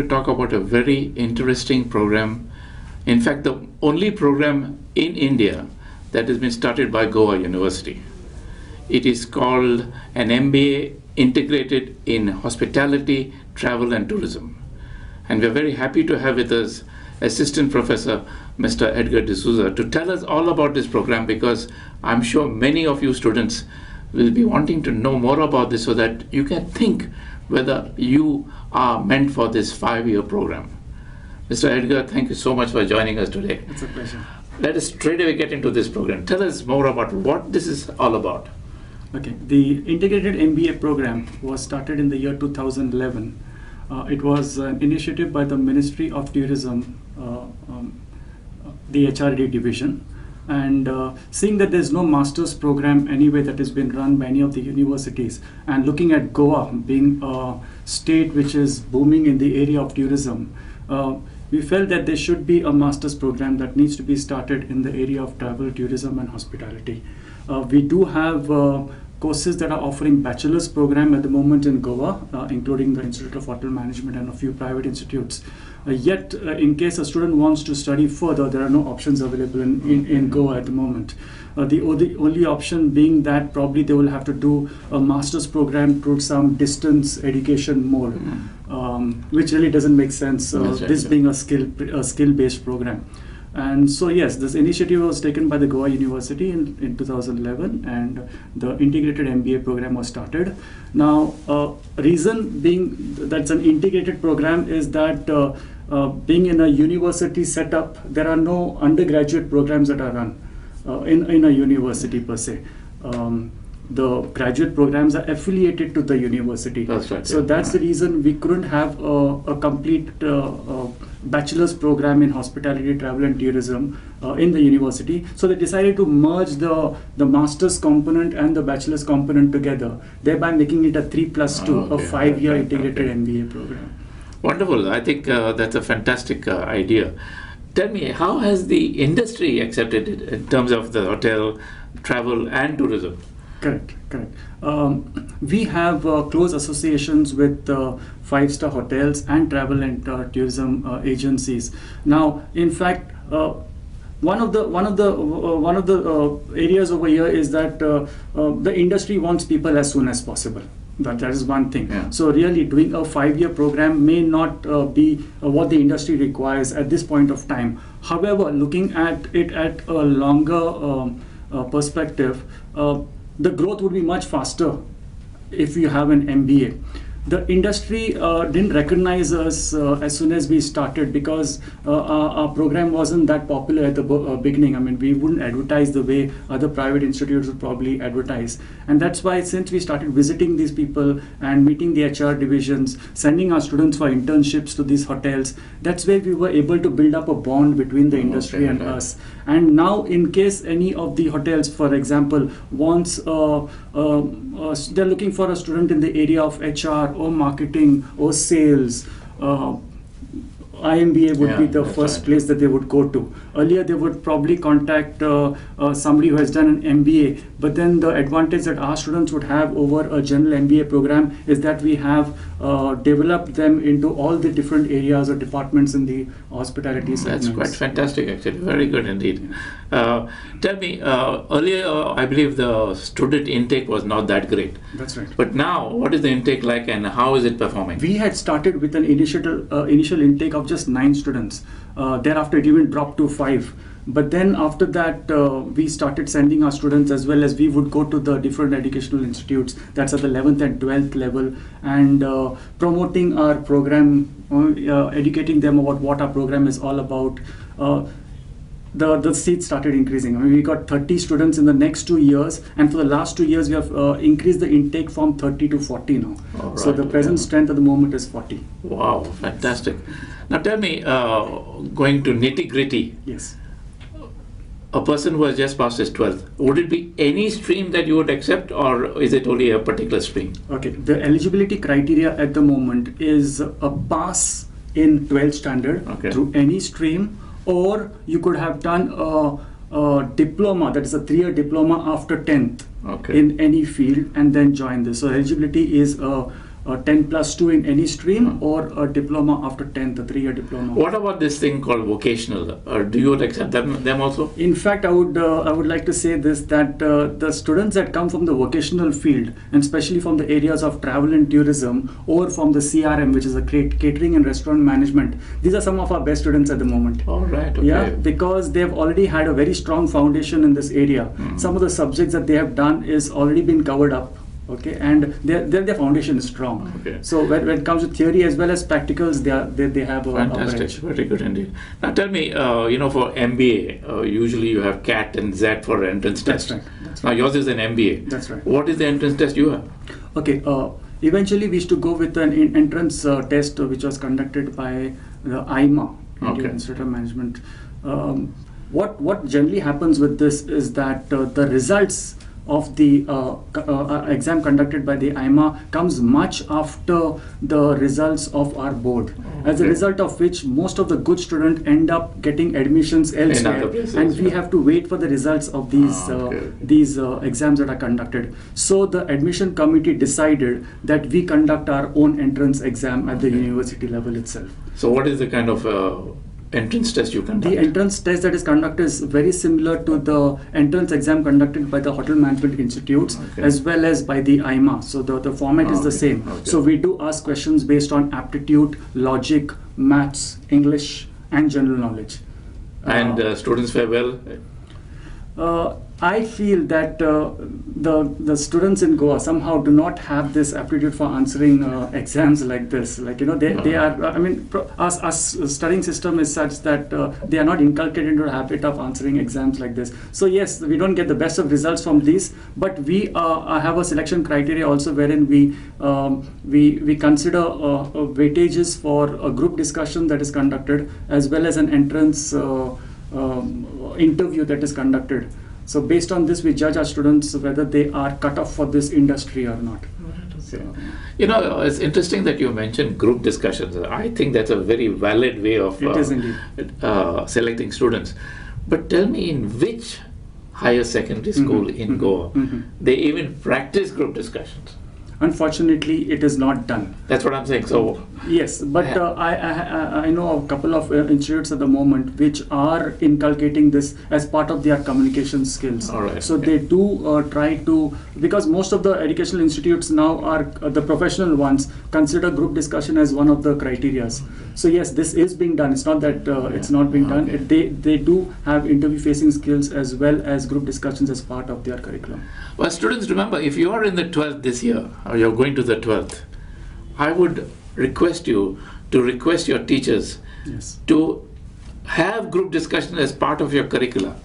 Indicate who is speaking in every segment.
Speaker 1: to talk about a very interesting program. In fact, the only program in India that has been started by Goa University. It is called an MBA integrated in hospitality, travel and tourism. And we're very happy to have with us Assistant Professor Mr. Edgar D'Souza to tell us all about this program, because I'm sure many of you students will be wanting to know more about this so that you can think whether you are meant for this 5-year program. Mr. Edgar, thank you so much for joining us today.
Speaker 2: It's a pleasure.
Speaker 1: Let us straight away get into this program. Tell us more about what this is all about.
Speaker 2: Okay, the integrated MBA program was started in the year 2011. It was an initiative by the Ministry of Tourism, the HRD division. And seeing that there's no master's program anyway that has been run by any of the universities, and looking at Goa being a state which is booming in the area of tourism, we felt that there should be a master's program that needs to be started in the area of travel, tourism and hospitality. We do have courses that are offering bachelor's program at the moment in Goa, including the Institute of Hotel Management and a few private institutes. Yet, in case a student wants to study further, there are no options available in Goa at the moment. The only option being that probably they will have to do a master's program through some distance education mode, which really doesn't make sense, this being a skill-based program. And so yes, this initiative was taken by the Goa University in 2011, and the integrated MBA program was started. Now, reason being that's an integrated program is that being in a university setup, there are no undergraduate programs that are run in a university per se. The graduate programs are affiliated to the university.
Speaker 1: That's right.
Speaker 2: So that's the reason we couldn't have a complete bachelor's program in hospitality, travel and tourism in the university. So they decided to merge the master's component and the bachelor's component together, thereby making it a 3+2, a 5-year integrated MBA program.
Speaker 1: Wonderful. I think that's a fantastic idea. Tell me, how has the industry accepted it in terms of the hotel, travel and tourism?
Speaker 2: Correct. We have close associations with 5-star hotels and travel and tourism agencies. Now, in fact, one of the areas over here is that the industry wants people as soon as possible. That is one thing.
Speaker 1: Yeah.
Speaker 2: So really doing a 5-year program may not be what the industry requires at this point of time. However, looking at it at a longer perspective, the growth would be much faster if you have an MBA. The industry didn't recognize us as soon as we started, because our program wasn't that popular at the beginning. I mean, we wouldn't advertise the way other private institutes would probably advertise. And that's why, since we started visiting these people and meeting the HR divisions, sending our students for internships to these hotels, that's where we were able to build up a bond between the industry and us. And now, in case any of the hotels, for example, wants they're looking for a student in the area of HR or marketing or sales, IMBA would be the first place that they would go to. Earlier, they would probably contact somebody who has done an MBA, but then the advantage that our students would have over a general MBA program is that we have developed them into all the different areas or departments in the hospitality segments.
Speaker 1: That's quite fantastic, actually. Very good indeed. Tell me, earlier I believe the student intake was not that great.
Speaker 2: That's right.
Speaker 1: But now, what is the intake like and how is it performing?
Speaker 2: We had started with an initial intake of just 9 students. Thereafter, it even dropped to 5. But then after that, we started sending our students, as well as we would go to the different educational institutes, that's at the 11th and 12th level, and promoting our program, educating them about what our program is all about. The seats started increasing. I mean, we got 30 students in the next 2 years, and for the last 2 years we have increased the intake from 30 to 40 now. Right. So the present strength at the moment is 40.
Speaker 1: Wow, fantastic. Now tell me, going to nitty-gritty.
Speaker 2: Yes.
Speaker 1: A person who has just passed his 12th, would it be any stream that you would accept, or is it only a particular stream? Okay,
Speaker 2: the eligibility criteria at the moment is a pass in 12th standard through any stream, or you could have done a diploma, that is a 3-year diploma after 10th in any field, and then join this. So eligibility is a 10+2 in any stream, or a diploma after 10th, a 3-year diploma.
Speaker 1: What about this thing called vocational? Do you accept them also?
Speaker 2: In fact, I would like to say this, that the students that come from the vocational field, and especially from the areas of travel and tourism, or from the CRM, which is a catering and restaurant management, these are some of our best students at the moment.
Speaker 1: All right. Okay.
Speaker 2: Yeah, because they've already had a very strong foundation in this area. Some of the subjects that they have done is already been covered up. Okay, and their foundation is strong.
Speaker 1: Okay.
Speaker 2: So when it comes to theory as well as practicals, they have a
Speaker 1: fantastic, very good indeed. Now tell me, for MBA, usually you have CAT and Z for entrance test.
Speaker 2: That's right. That's
Speaker 1: now
Speaker 2: right.
Speaker 1: yours is an MBA.
Speaker 2: That's right.
Speaker 1: What is the entrance test you have?
Speaker 2: Okay. Eventually, we used to go with an entrance test which was conducted by the IMA, Indian Institute of Management. What generally happens with this is that the results of the exam conducted by the IMA comes much after the results of our board. As a result of which, most of the good students end up getting admissions elsewhere, and we have to wait for the results of these exams that are conducted. So the admission committee decided that we conduct our own entrance exam at the university level itself.
Speaker 1: So what is the kind of entrance test you conduct?
Speaker 2: The entrance test that is conducted is very similar to the entrance exam conducted by the Hotel Management Institutes as well as by the IMA. So the format is the same. So we do ask questions based on aptitude, logic, maths, English, and general knowledge.
Speaker 1: And students fare well?
Speaker 2: I feel that the students in Goa somehow do not have this aptitude for answering exams like this. Like, they are, our studying system is such that they are not inculcated into a habit of answering exams like this. So yes, we don't get the best of results from these, but we have a selection criteria also wherein we consider weightages for a group discussion that is conducted as well as an entrance interview that is conducted. So based on this, we judge our students whether they are cut off for this industry or not.
Speaker 1: So, it's interesting that you mentioned group discussions. I think that's a very valid way of selecting students. But tell me, in which higher secondary school in Goa, they even practice group discussions?
Speaker 2: Unfortunately, it is not done.
Speaker 1: That's what I'm saying. So
Speaker 2: yes, but I know a couple of institutes at the moment which are inculcating this as part of their communication skills.
Speaker 1: All right.
Speaker 2: So they do try to, because most of the educational institutes now are the professional ones consider group discussion as one of the criterias. So yes, this is being done. It's not that it's not being done. They do have interview facing skills as well as group discussions as part of their curriculum.
Speaker 1: Well, students, remember, if you are in the 12th this year, or you're going to the 12th, I would request you to request your teachers to have group discussion as part of your curricula,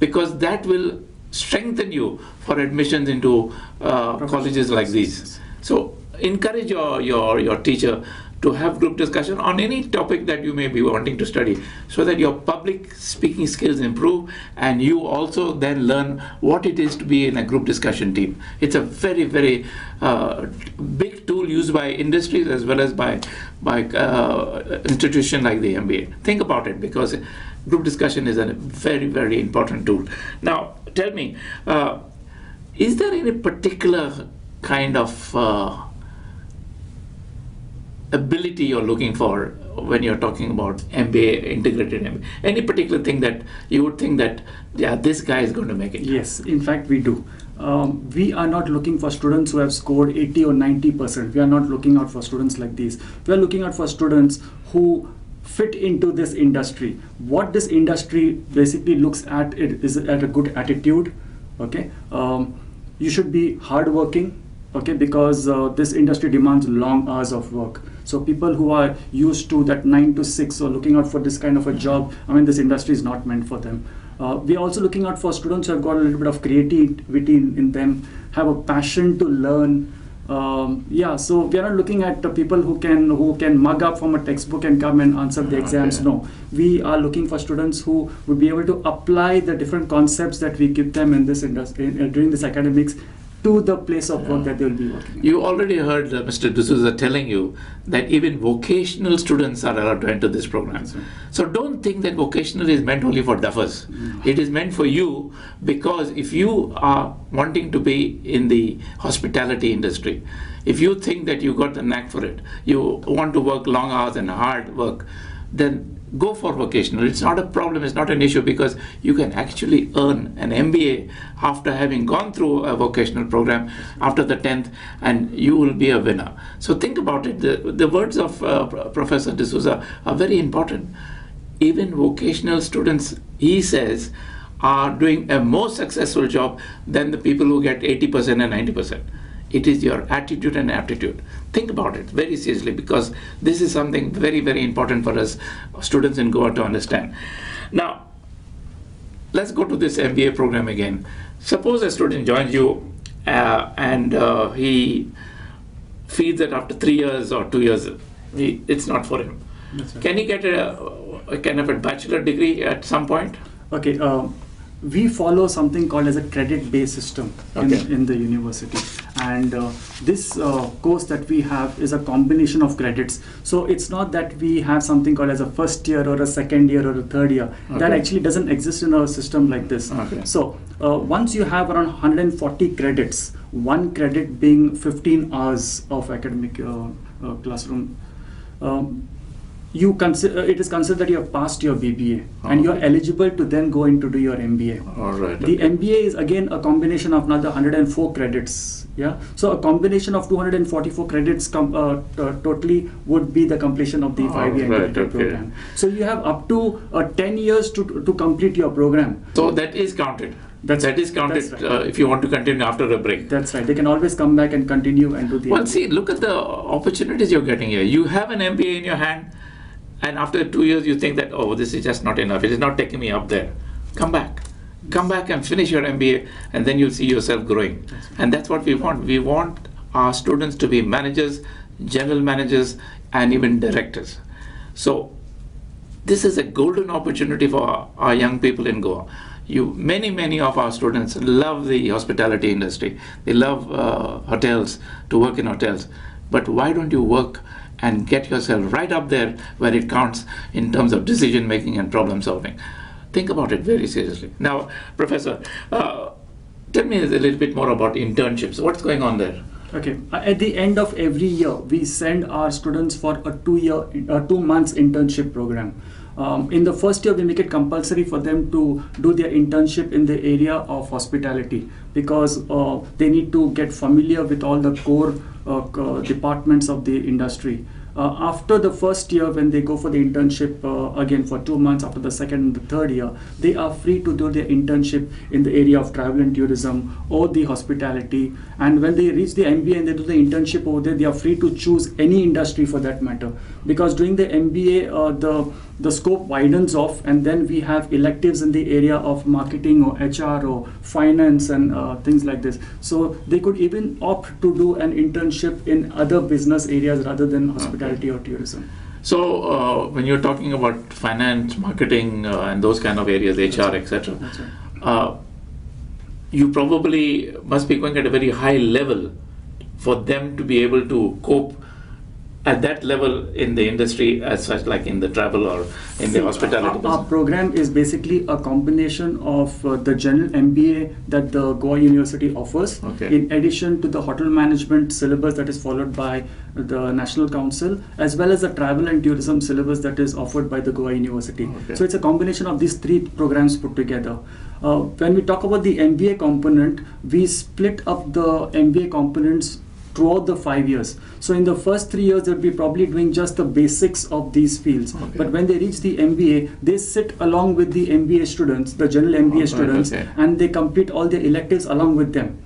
Speaker 1: because that will strengthen you for admissions into colleges like these. So encourage your teacher to have group discussion on any topic that you may be wanting to study, so that your public speaking skills improve and you also then learn what it is to be in a group discussion team. It's a very, very big tool used by industries as well as by institutions like the MBA. Think about it, because group discussion is a very, very important tool. Now, tell me, is there any particular kind of ability you're looking for when you're talking about MBA, integrated MBA? Any particular thing that you would think that, this guy is going to make it?
Speaker 2: Yes, in fact, we do. We are not looking for students who have scored 80 or 90%. We are not looking out for students like these. We are looking out for students who fit into this industry. What this industry basically looks at is at a good attitude. Okay, you should be hardworking. Okay, because this industry demands long hours of work. So people who are used to that 9 to 6 or looking out for this kind of a job, this industry is not meant for them. We are also looking out for students who have got a little bit of creativity in them, have a passion to learn. So we are not looking at people who can mug up from a textbook and come and answer the exams. No, we are looking for students who would be able to apply the different concepts that we give them in this industry during this academics to the place of work that they will be working in.
Speaker 1: You already heard Mr. D'Souza telling you that even vocational students are allowed to enter this program.
Speaker 2: Right.
Speaker 1: So don't think that vocational is meant only for duffers. It is meant for you, because if you are wanting to be in the hospitality industry, if you think that you got the knack for it, you want to work long hours and hard work, then go for vocational. It's not a problem, it's not an issue, because you can actually earn an MBA after having gone through a vocational program after the 10th, and you will be a winner. So think about it. The words of Professor D'Souza are very important. Even vocational students, he says, are doing a more successful job than the people who get 80% and 90%. It is your attitude and aptitude. Think about it very seriously, because this is something very, very important for us students in Goa to understand. Now, let's go to this MBA program again. Suppose a student joins you and he feels that after 3 years or 2 years, it's not for him.
Speaker 2: That's right.
Speaker 1: Can he get a kind of a bachelor degree at some point?
Speaker 2: Okay, we follow something called as a credit-based system in the university, and this course that we have is a combination of credits. So it's not that we have something called as a first year or a second year or a third year. That actually doesn't exist in our system like this. So once you have around 140 credits, one credit being 15 hours of academic classroom, it is considered that you have passed your BBA and you are eligible to then go into do your MBA.
Speaker 1: All right.
Speaker 2: The MBA is again a combination of another 104 credits. Yeah. So a combination of 244 credits totally would be the completion of the 5-year integrated program. So you have up to 10 years to complete your program.
Speaker 1: So that is counted. That is counted.
Speaker 2: That's right.
Speaker 1: If you want to continue after a break.
Speaker 2: That's right. They can always come back and continue and do the
Speaker 1: Well,
Speaker 2: MBA.
Speaker 1: see, look at the opportunities you're getting here. You have an MBA in your hand, and after 2 years you think that, oh, this is just not enough. It is not taking me up there. Come back. Come back and finish your MBA, and then you'll see yourself growing. And that's what we want. We want our students to be managers, general managers, and even directors. So this is a golden opportunity for our young people in Goa. Many of our students love the hospitality industry. They love hotels, to work in hotels. But why don't you work and get yourself right up there where it counts in terms of decision making and problem solving? Think about it very seriously. Now, Professor, tell me a little bit more about internships. What's going on there?
Speaker 2: Okay. At the end of every year, we send our students for a 2 months internship program. In the first year, we make it compulsory for them to do their internship in the area of hospitality, because they need to get familiar with all the core departments of the industry. After the first year, when they go for the internship again for 2 months, after the second and the third year, they are free to do their internship in the area of travel and tourism or the hospitality. And when they reach the MBA and they do the internship over there, they are free to choose any industry for that matter. Because during the MBA, the scope widens off, and then we have electives in the area of marketing or HR or finance and things like this. So they could even opt to do an internship in other business areas rather than hospitality or tourism.
Speaker 1: So when you're talking about finance, marketing, and those kind of areas, HR, etc.,
Speaker 2: right.
Speaker 1: You probably must be going at a very high level for them to be able to cope at that level in the industry as such, like in the travel or in the hospitality business.
Speaker 2: Our program is basically a combination of the general MBA that the Goa University offers, in addition to the hotel management syllabus that is followed by the National Council, as well as the travel and tourism syllabus that is offered by the Goa University. So it's a combination of these 3 programs put together. When we talk about the MBA component, we split up the MBA components throughout the 5 years. So in the first 3 years, they'll be probably doing just the basics of these fields. But when they reach the MBA, they sit along with the MBA students, the general MBA students, and they complete all their electives along with them.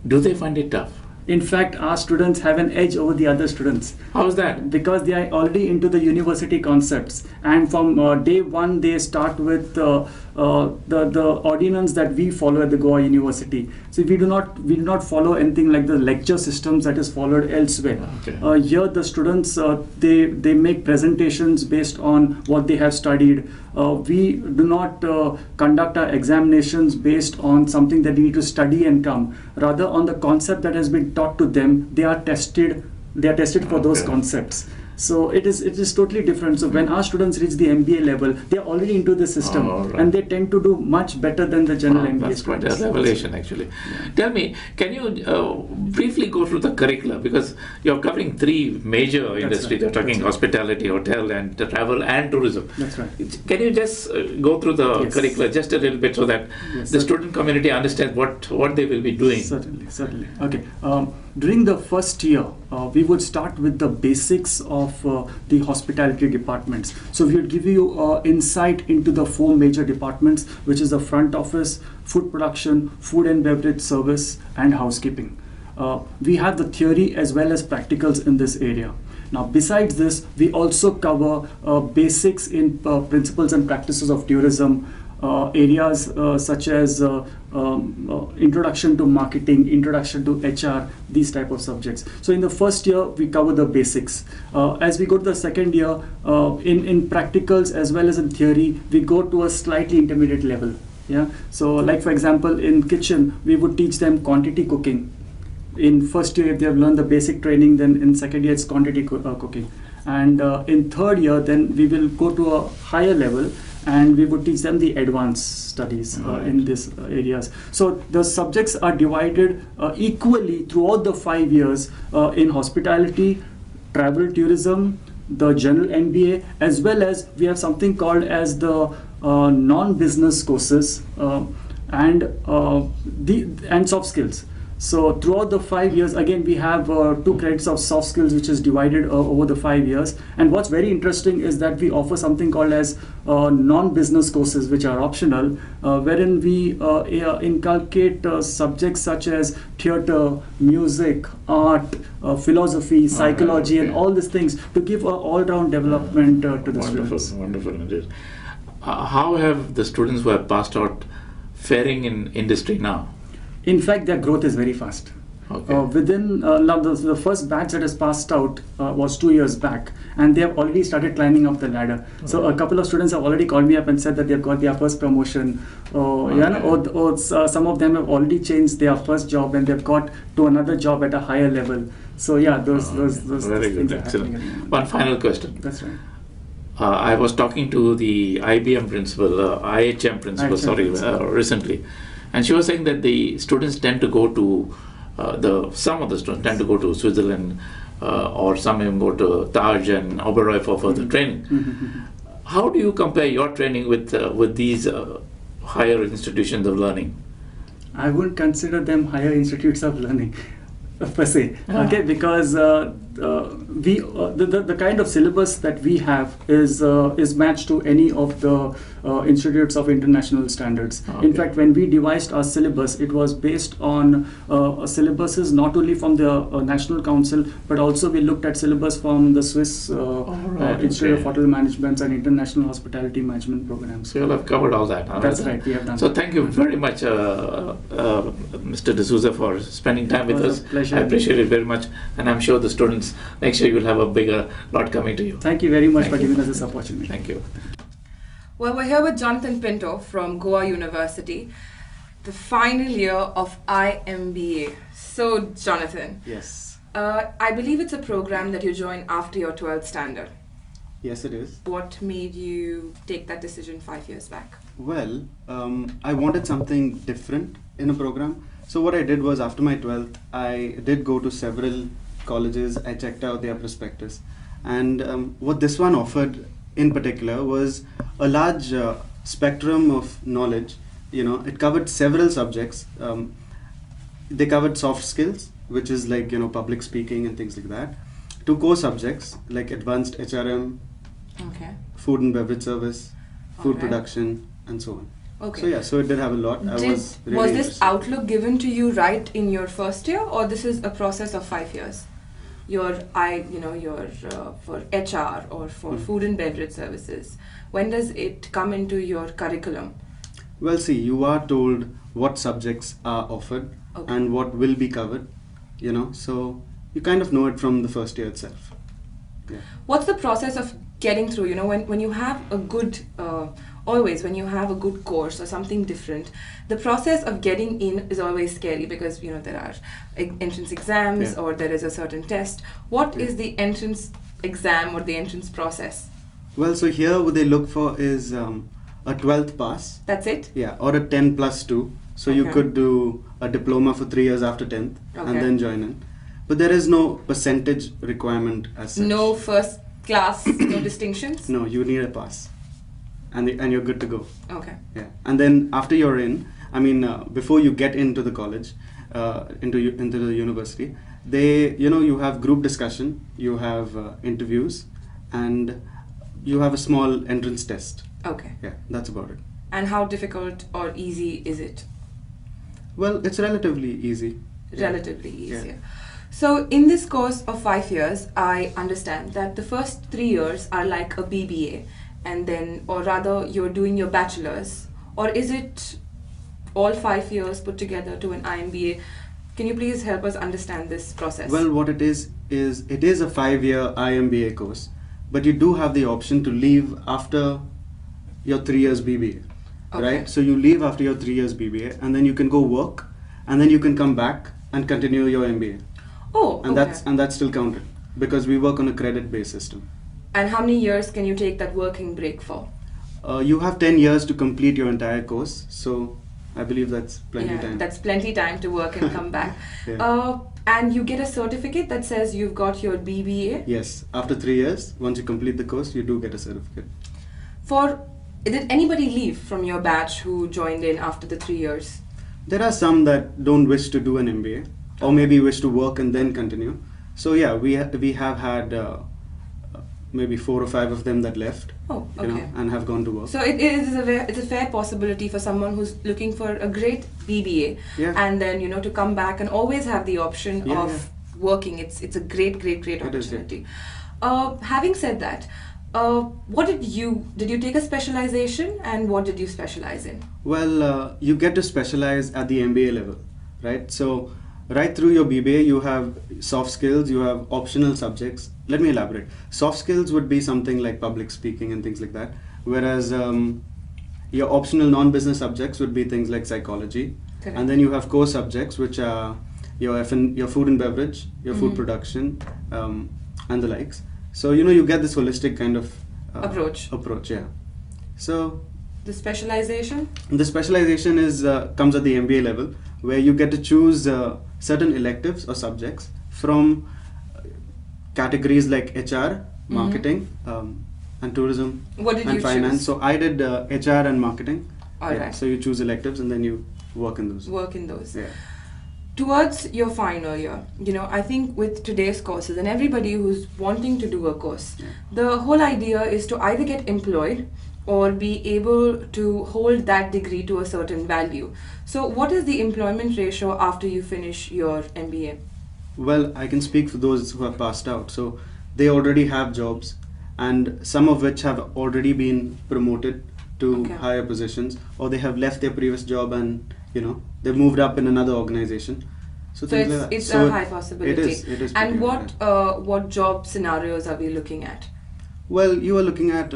Speaker 1: Do they find it tough?
Speaker 2: In fact, our students have an edge over the other students.
Speaker 1: How is that?
Speaker 2: Because they are already into the university concepts, and from day one they start with the ordinance that we follow at the Goa University. So we do not follow anything like the lecture systems that is followed elsewhere. Here the students they make presentations based on what they have studied. we do not conduct our examinations based on something that they need to study and come. Rather, on the concept that has been taught to them, they are tested. They are tested for those concepts. So it is totally different. So when our students reach the MBA level, they are already into the system, and they tend to do much better than the general MBA
Speaker 1: that's quite
Speaker 2: students.
Speaker 1: a revelation, actually. Tell me, can you briefly go through the curricula, because you're covering three major industries.
Speaker 2: right.
Speaker 1: You're talking hospitality, hotel, and travel and tourism.
Speaker 2: That's right.
Speaker 1: Can you just go through the curricula just a little bit, so that the student community understands what they will be doing?
Speaker 2: Certainly. Okay. During the first year, we would start with the basics of the hospitality departments. So we would give you insight into the four major departments, which is the front office, food production, food and beverage service, and housekeeping. We have the theory as well as practicals in this area. Now, besides this, we also cover basics in principles and practices of tourism, areas such as introduction to marketing, introduction to HR, these type of subjects. So in the first year, we cover the basics. As we go to the second year, in practicals as well as in theory, we go to a slightly intermediate level. Yeah. So like for example, in kitchen, we would teach them quantity cooking. In first year, if they have learned the basic training, then in second year, it's quantity cooking. And in third year, then we will go to a higher level, and we would teach them the advanced studies in these areas. So the subjects are divided equally throughout the 5 years in hospitality, travel, tourism, the general MBA, as well as we have something called as the non-business courses and soft skills. So throughout the 5 years, again, we have 2 credits of soft skills, which is divided over the 5 years. And what's very interesting is that we offer something called as non-business courses, which are optional, wherein we inculcate subjects such as theater, music, art, philosophy, psychology, and all these things to give an all-round development to the students.
Speaker 1: Wonderful indeed. How have the students who have passed out faring in industry now?
Speaker 2: In fact, their growth is very fast.
Speaker 1: Okay.
Speaker 2: Within the first batch that has passed out was 2 years back, and they have already started climbing up the ladder. So a couple of students have already called me up and said that they've got their first promotion, or some of them have already changed their first job and they've got to another job at a higher level. So yeah, those
Speaker 1: very good,
Speaker 2: things
Speaker 1: excellent.
Speaker 2: are happening.
Speaker 1: One final question.
Speaker 2: That's right.
Speaker 1: I was talking to the IBM principal, IHM principal, recently, and she was saying that the students tend to go to some of the students tend to go to Switzerland, or some even go to Taj and Oberoi for further training. How do you compare your training with these higher institutions of learning?
Speaker 2: I wouldn't consider them higher institutes of learning per se, okay, because the kind of syllabus that we have is matched to any of the institutes of international standards.
Speaker 1: Okay.
Speaker 2: In fact, when we devised our syllabus, it was based on syllabuses not only from the National Council, but also we looked at syllabus from the Swiss Institute of Hotel Management and International Hospitality Management programs.
Speaker 1: So you'll have covered all that.
Speaker 2: That's right, we have done.
Speaker 1: So thank you very much, Mr. D'Souza, for spending time with us.
Speaker 2: Pleasure.
Speaker 1: I appreciate it very much, and I'm sure the students next year you'll have a bigger lot coming to you.
Speaker 2: Thank you very much for giving us this opportunity.
Speaker 1: Thank you.
Speaker 3: Well, we're here with Jonathan Pinto from Goa University, the final year of IMBA. So, Jonathan.
Speaker 4: Yes.
Speaker 3: I believe it's a program that you joined after your 12th standard.
Speaker 4: Yes, it is.
Speaker 3: What made you take that decision 5 years back?
Speaker 4: Well, I wanted something different in a program. So what I did was, after my 12th, I did go to several colleges. I checked out their prospectus. And what this one offered in particular was a large spectrum of knowledge. You know, it covered several subjects. They covered soft skills, which is like, you know, public speaking and things like that, to core subjects like advanced HRM,
Speaker 3: Okay.
Speaker 4: food and beverage service, food
Speaker 3: Alright.
Speaker 4: production, and so on.
Speaker 3: Okay.
Speaker 4: So yeah, so it did have a lot. I was really
Speaker 3: this
Speaker 4: interested.
Speaker 3: outlook given to you right in your first year, or this is a process of 5 years? Your for HR or for food and beverage services. When does it come into your curriculum?
Speaker 4: Well, see, you are told what subjects are offered
Speaker 3: Okay.
Speaker 4: and what will be covered, so you kind of know it from the first year itself. Yeah.
Speaker 3: What's the process of getting through, you know, when you have a good always when you have a good course or something different, the process of getting in is always scary because, you know, there are entrance exams or there is a certain test. What is the entrance exam or the entrance process?
Speaker 4: Well, so here what they look for is a 12th pass.
Speaker 3: That's it?
Speaker 4: Yeah, or a 10 plus 2. So you could do a diploma for 3 years after 10th and then join in. But there is no percentage requirement as such.
Speaker 3: No first class, no distinctions?
Speaker 4: No, you need a pass. And you're good to go.
Speaker 3: Okay.
Speaker 4: Yeah. And then after you're in, I mean, before you get into the college, into the university, you have group discussion, you have interviews, and you have a small entrance test.
Speaker 3: Okay.
Speaker 4: Yeah, that's about it.
Speaker 3: And how difficult or easy is it?
Speaker 4: Well, it's relatively easy.
Speaker 3: Relatively easier.
Speaker 4: Yeah.
Speaker 3: So in this course of 5 years, I understand that the first 3 years are like a BBA, and then, or rather, you're doing your bachelor's, or is it all 5 years put together to an IMBA? Can you please help us understand this process?
Speaker 4: Well, what it is it is a 5-year IMBA course, but you do have the option to leave after your 3 years BBA, right? So you leave after your 3 years BBA, and then you can go work, and then you can come back and continue your MBA.
Speaker 3: Oh,
Speaker 4: and that's still counted because we work on a credit-based system.
Speaker 3: And how many years can you take that working break for?
Speaker 4: You have 10 years to complete your entire course, so I believe that's plenty time.
Speaker 3: That's plenty time to work and come back. And you get a certificate that says you've got your BBA?
Speaker 4: Yes, after 3 years, once you complete the course, you do get a certificate.
Speaker 3: Did anybody leave from your batch who joined in after the 3 years?
Speaker 4: There are some that don't wish to do an MBA, or maybe wish to work and then continue. So yeah, we have had maybe 4 or 5 of them that left, and have gone to work.
Speaker 3: So it's a fair possibility for someone who's looking for a great BBA, and then to come back and always have the option of working. It's a great opportunity. Having said that, what did you take a specialization, and what did you specialize in?
Speaker 4: Well, you get to specialize at the MBA level, right? So right through your BBA, you have soft skills, you have optional subjects. Let me elaborate. Soft skills would be something like public speaking and things like that, whereas your optional non-business subjects would be things like psychology. Correct. And then you have core subjects, which are your food and beverage, your food production, and the likes. So you get this holistic kind of approach. Yeah. So
Speaker 3: the specialization?
Speaker 4: The specialization comes at the MBA level, where you get to choose certain electives or subjects from categories like HR, marketing, and tourism, and finance.
Speaker 3: Choose?
Speaker 4: So I did HR and marketing.
Speaker 3: Alright.
Speaker 4: So you choose electives and then you work in those. Yeah.
Speaker 3: Towards your final year, I think with today's courses and everybody who's wanting to do a course, the whole idea is to either get employed or be able to hold that degree to a certain value. So what is the employment ratio after you finish your MBA?
Speaker 4: Well, I can speak for those who have passed out. So they already have jobs, and some of which have already been promoted to higher positions, or they have left their previous job and they've moved up in another organization. So
Speaker 3: it's a high possibility.
Speaker 4: It is.
Speaker 3: And what job scenarios are we looking at?
Speaker 4: Well, you are looking at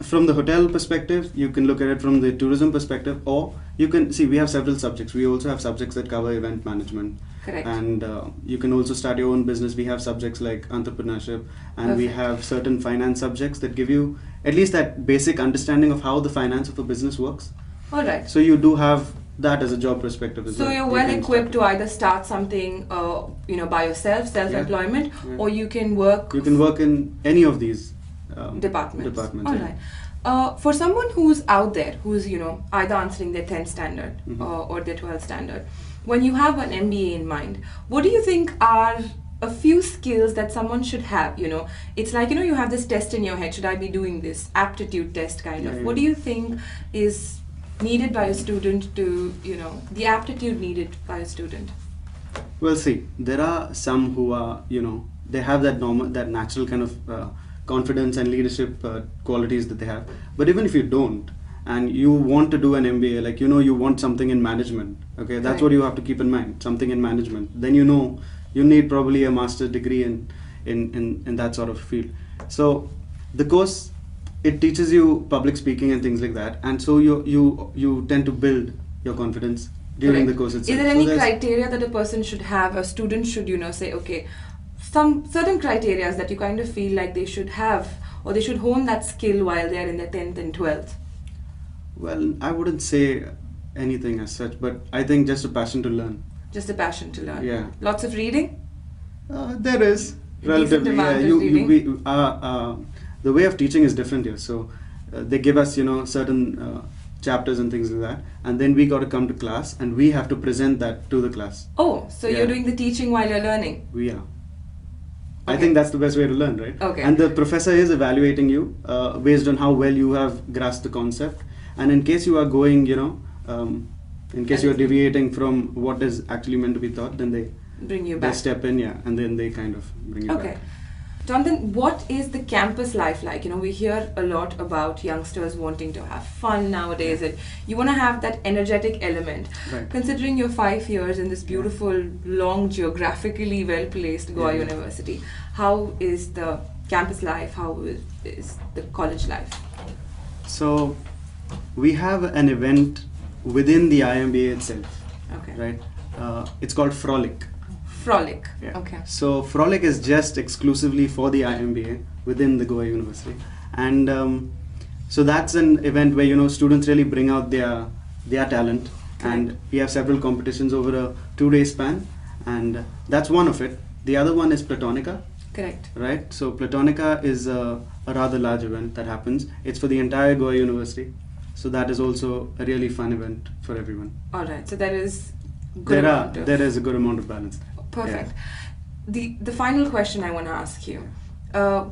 Speaker 4: from the hotel perspective, you can look at it from the tourism perspective, or you can see we have several subjects. We also have subjects that cover event management.
Speaker 3: Correct.
Speaker 4: And you can also start your own business. We have subjects like entrepreneurship, and we have certain finance subjects that give you at least that basic understanding of how the finance of a business works.
Speaker 3: All right.
Speaker 4: So you do have that as a job perspective as well.
Speaker 3: So you're well equipped to either start something, by yourself, self-employment, or you can work.
Speaker 4: You can work in any of these
Speaker 3: departments. All
Speaker 4: yeah.
Speaker 3: right. For someone who's out there, who's either answering their 10th standard or their 12th standard, when you have an MBA in mind, what do you think are a few skills that someone should have? It's like you have this test in your head. Should I be doing this aptitude test kind of? What do you think is needed by a student to the aptitude needed by a student?
Speaker 4: Well, see, there are some who are they have that natural kind of confidence and leadership qualities that they have. But even if you don't, and you want to do an MBA, like you want something in management, that's what you have to keep in mind, something in management. Then you need probably a master's degree in that sort of field. So the course, it teaches you public speaking and things like that, and so you tend to build your confidence during the course itself.
Speaker 3: Is there any criteria that a person should have, a student should, say, okay, some certain criteria that you kind of feel like they should have, or they should hone that skill while they're in their 10th and 12th?
Speaker 4: Well, I wouldn't say anything as such, but I think just a passion to learn.
Speaker 3: Just a passion to learn.
Speaker 4: Yeah.
Speaker 3: Lots of reading?
Speaker 4: There is relatively.
Speaker 3: Amount of reading?
Speaker 4: The way of teaching is different here. So they give us, certain chapters and things like that, and then we got to come to class and we have to present that to the class.
Speaker 3: Oh, so you're doing the teaching while you're learning?
Speaker 4: We are. I
Speaker 3: Okay.
Speaker 4: think that's the best way to learn, right?
Speaker 3: Okay.
Speaker 4: And the professor is evaluating you based on how well you have grasped the concept, and in case you are going, in case you are deviating from what is actually meant to be taught, then they
Speaker 3: Bring you
Speaker 4: they
Speaker 3: back.
Speaker 4: step in, and then they kind of bring you
Speaker 3: Okay.
Speaker 4: back.
Speaker 3: Jonathan, what is the campus life like? We hear a lot about youngsters wanting to have fun nowadays, and you want to have that energetic element.
Speaker 4: Right.
Speaker 3: Considering your 5 years in this beautiful, long, geographically well-placed Goa
Speaker 4: Yeah.
Speaker 3: University, how is the campus life? How is the college life?
Speaker 4: So we have an event within the IMBA itself,
Speaker 3: Okay.
Speaker 4: right? It's called Frolic.
Speaker 3: Frolic.
Speaker 4: Yeah.
Speaker 3: Okay.
Speaker 4: So Frolic is just exclusively for the IMBA within the Goa University, and so that's an event where students really bring out their talent, and we have several competitions over a 2-day span, and that's one of it. The other one is Platonica,
Speaker 3: Correct.
Speaker 4: right? So Platonica is a rather large event that happens. It's for the entire Goa University, so that is also a really fun event for everyone.
Speaker 3: All right. So there is good amount of-
Speaker 4: There is a good amount of balance.
Speaker 3: Perfect. The final question I want to ask you: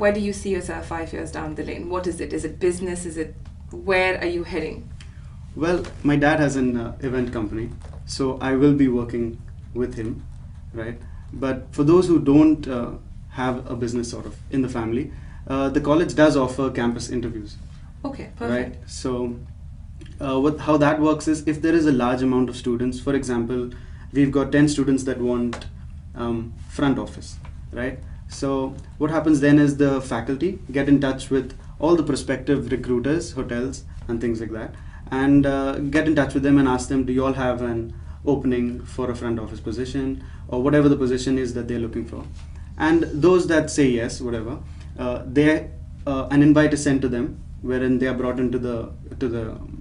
Speaker 3: where do you see yourself 5 years down the lane? What is it? Is it business? Where are you heading?
Speaker 4: Well, my dad has an event company, so I will be working with him, right? But for those who don't have a business sort of in the family, the college does offer campus interviews,
Speaker 3: Okay, perfect.
Speaker 4: right? So how that works is, if there is a large amount of students, for example, we've got 10 students that want front office, right? So what happens then is the faculty get in touch with all the prospective recruiters, hotels and things like that, and get in touch with them and ask them, do you all have an opening for a front office position, or whatever the position is that they're looking for? And those that say yes, whatever, an invite is sent to them, wherein they are brought into the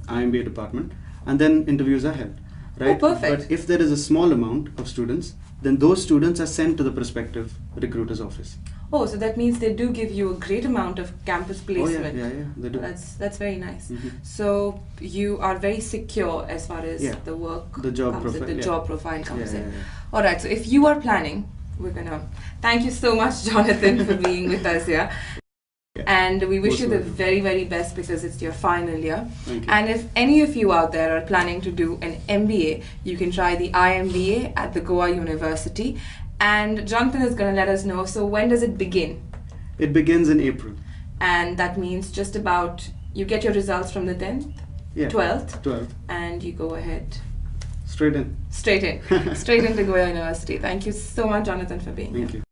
Speaker 4: IMBA department, and then interviews are held, right?
Speaker 3: Oh, perfect.
Speaker 4: But if there is a small amount of students, then those students are sent to the prospective recruiter's office.
Speaker 3: Oh, so that means they do give you a great amount of campus placement.
Speaker 4: Oh yeah, they do.
Speaker 3: That's very nice.
Speaker 4: Mhm.
Speaker 3: So you are very secure as far as the work
Speaker 4: The job
Speaker 3: comes
Speaker 4: profile,
Speaker 3: in, the
Speaker 4: yeah.
Speaker 3: job profile comes
Speaker 4: Yeah,
Speaker 3: in.
Speaker 4: yeah, yeah.
Speaker 3: All right. So if you are planning, we're gonna thank you so much, Jonathan, for being with us here.
Speaker 4: Yeah.
Speaker 3: And we wish
Speaker 4: Most
Speaker 3: you the
Speaker 4: welcome.
Speaker 3: very, very best, because it's your final year.
Speaker 4: Thank you.
Speaker 3: And if any of you out there are planning to do an MBA, you can try the IMBA at the Goa University. And Jonathan is going to let us know. So when does it begin?
Speaker 4: It begins in April.
Speaker 3: And that means just about, you get your results from the 10th,
Speaker 4: Yeah.
Speaker 3: 12th,
Speaker 4: 12th.
Speaker 3: and you go ahead
Speaker 4: Straight in.
Speaker 3: straight into Goa University. Thank you so much, Jonathan, for being here.
Speaker 4: Thank you.